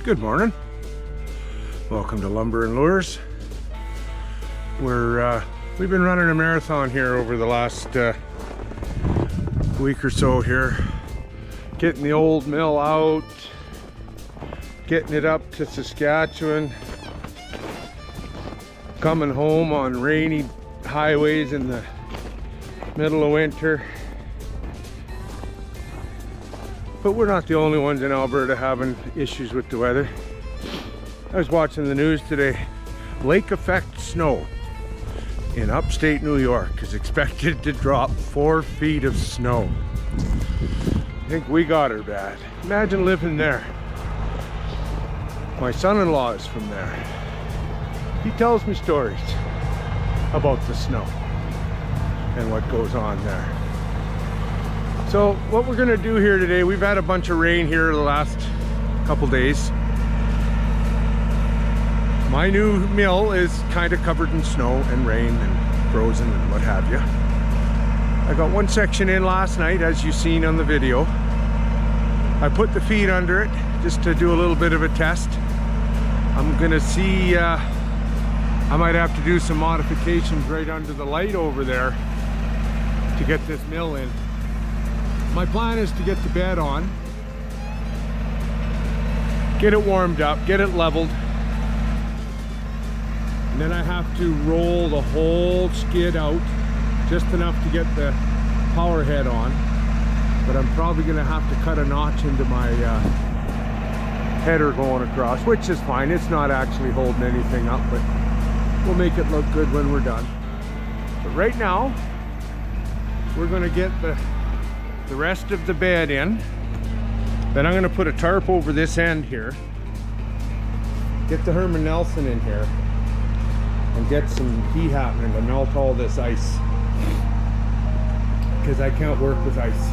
Good morning. Welcome to Lumber and Lures. We've been running a marathon here over the last week or so here, getting the old mill out, getting it up to Saskatchewan, coming home on rainy highways in the middle of winter. But we're not the only ones in Alberta having issues with the weather. I was watching the news today. Lake effect snow in upstate New York is expected to drop 4 feet of snow. I think we got her bad. Imagine living there. My son-in-law is from there. He tells me stories about the snow and what goes on there. So what we're gonna do here today, we've had a bunch of rain here the last couple days. My new mill is kind of covered in snow and rain and frozen and what have you. I got one section in last night, as you've seen on the video. I put the feet under it just to do a little bit of a test. I'm gonna see, I might have to do some modifications right under the light over there to get this mill in. My plan is to get the bed on, get it warmed up, get it leveled, and then I have to roll the whole skid out, just enough to get the power head on. But I'm probably gonna have to cut a notch into my header going across, which is fine. It's not actually holding anything up, but we'll make it look good when we're done. But right now, we're gonna get the rest of the bed in. Then I'm going to put a tarp over this end here, get the Herman Nelson in here, and get some heat happening to melt all this ice, because I can't work with ice.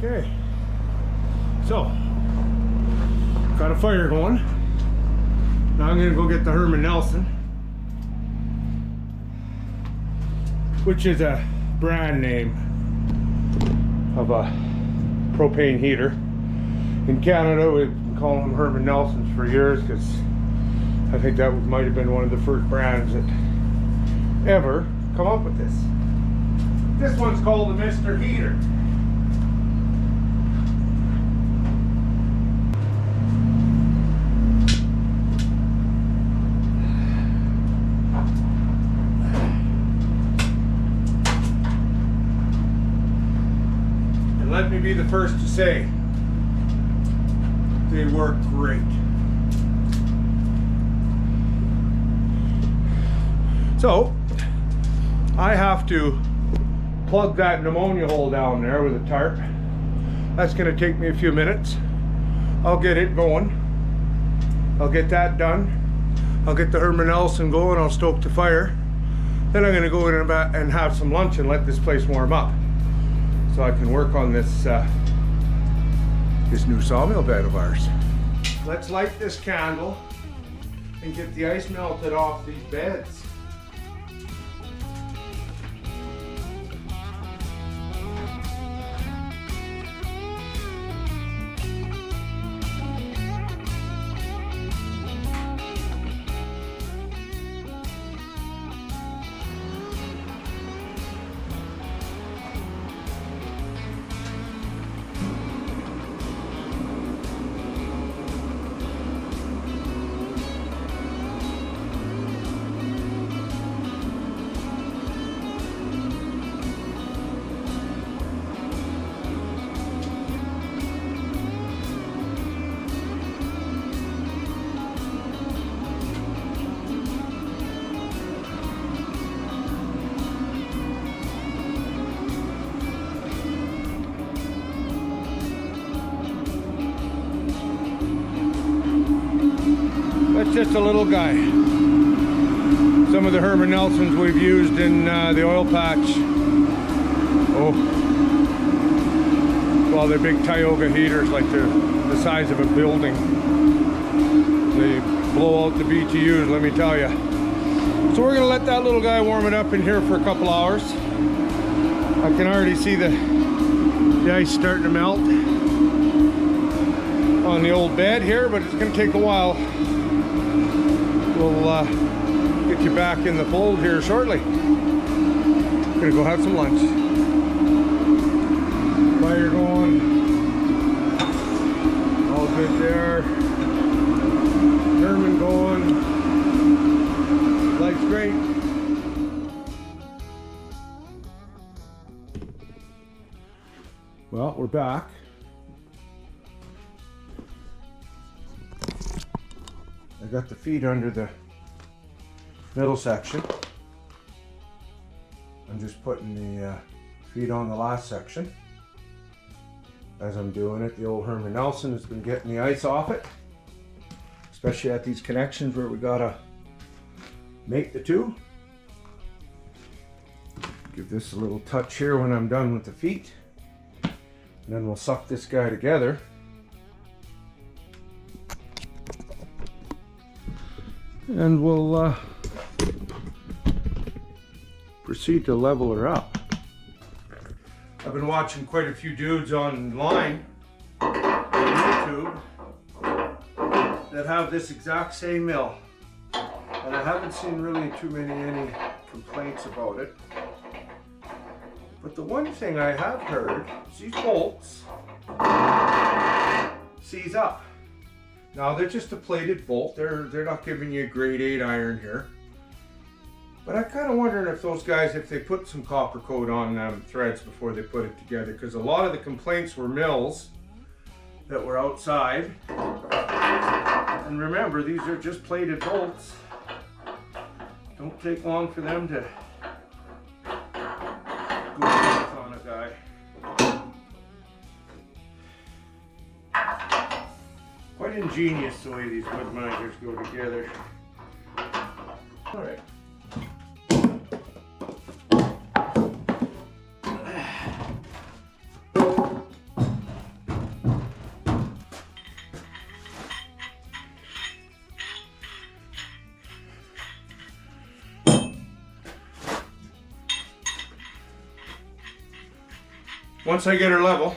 Okay, so got a fire going. Now I'm gonna go get the Herman Nelson, which is a brand name of a propane heater. In Canada, we've been calling them Herman Nelsons for years, because I think that might have been one of the first brands that ever come up with this. This one's called the Mr. Heater. Let me be the first to say, they work great. So, I have to plug that pneumonia hole down there with a tarp. That's going to take me a few minutes. I'll get it going. I'll get that done. I'll get the Herman Nelson going. I'll stoke the fire. Then I'm going to go in and have some lunch and let this place warm up, so I can work on this this new sawmill bed of ours. Let's light this candle and get the ice melted off these beds. just a little guy. Some of the Herman Nelsons we've used in the oil patch. Oh, well, they're big Tioga heaters, like the size of a building. They blow out the BTUs, let me tell you. So we're gonna let that little guy warm it up in here for a couple hours. I can already see the ice starting to melt on the old bed here, but it's gonna take a while. We'll get you back in the fold here shortly. Gonna go have some lunch. Fire going. All good there. Herman going. Life's great. Well, we're back. I got the feet under the middle section. I'm just putting the feet on the last section. As I'm doing it, the old Herman Nelson has been getting the ice off it, especially at these connections where we gotta make the two. Give this a little touch here when I'm done with the feet, and then we'll suck this guy together. And we'll proceed to level her up. I've been watching quite a few dudes online on YouTube that have this exact same mill, and I haven't seen really any complaints about it. But the one thing I have heard is these bolts seize up. Now they're just a plated bolt. They're not giving you a grade 8 iron here. But I'm kind of wondering if those guys, if they put some copper coat on them threads before they put it together, because a lot of the complaints were mills that were outside. And remember, these are just plated bolts. Don't take long for them to go on a guy. Quite ingenious the way these wood minders go together. All right. Once I get her level,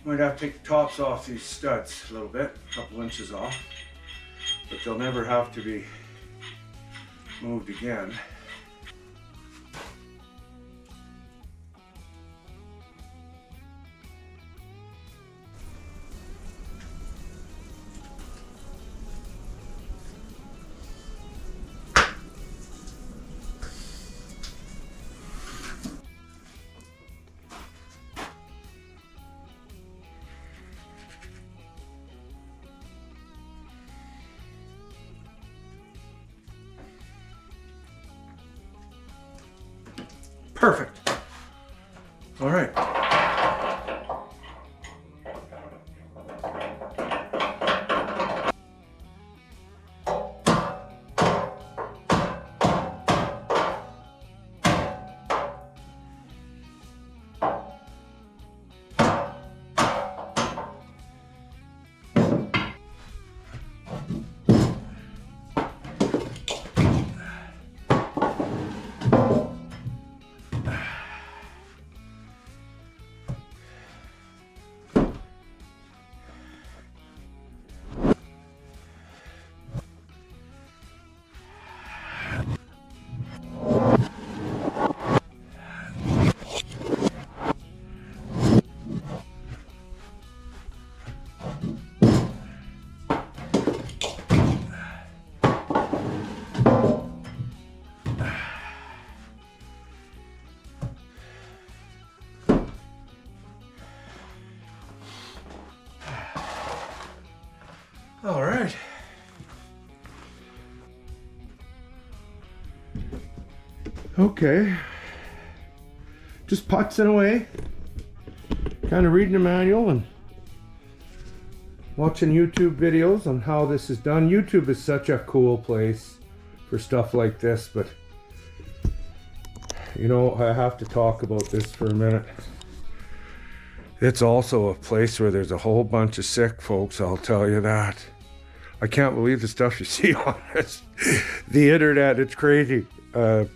might have to take the tops off these studs a little bit, a couple inches off, but they'll never have to be moved again. Perfect. All right. All right. Okay. Just putzing away. kind of reading the manual and watching YouTube videos on how this is done. YouTube is such a cool place for stuff like this, but you know, I have to talk about this for a minute. It's also a place where there's a whole bunch of sick folks, I'll tell you that. I can't believe the stuff you see on this. The internet, it's crazy. I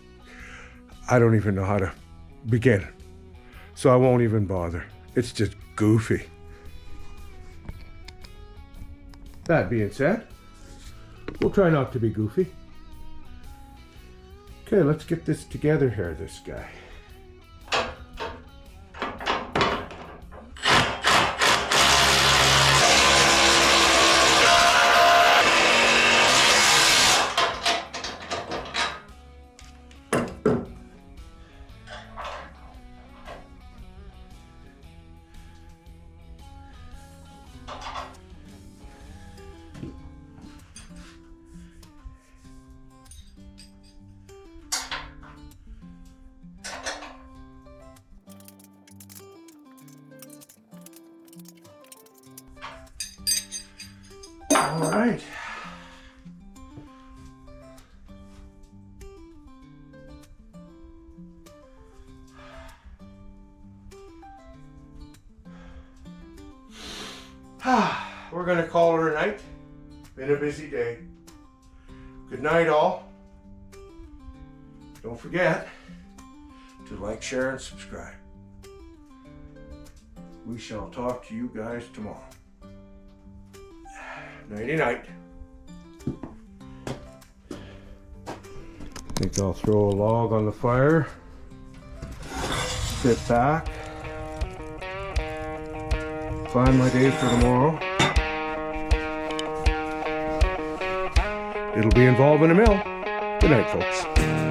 don't even know how to begin. So I won't even bother. It's just goofy. That being said, we'll try not to be goofy. Okay, let's get this together here, this guy. All right. We're gonna call her a night. Been a busy day. Good night, all. Don't forget to like, share, and subscribe. We shall talk to you guys tomorrow. Nighty night. I think I'll throw a log on the fire. Sit back. Plan my day for tomorrow. It'll be involving a mill. Good night, folks.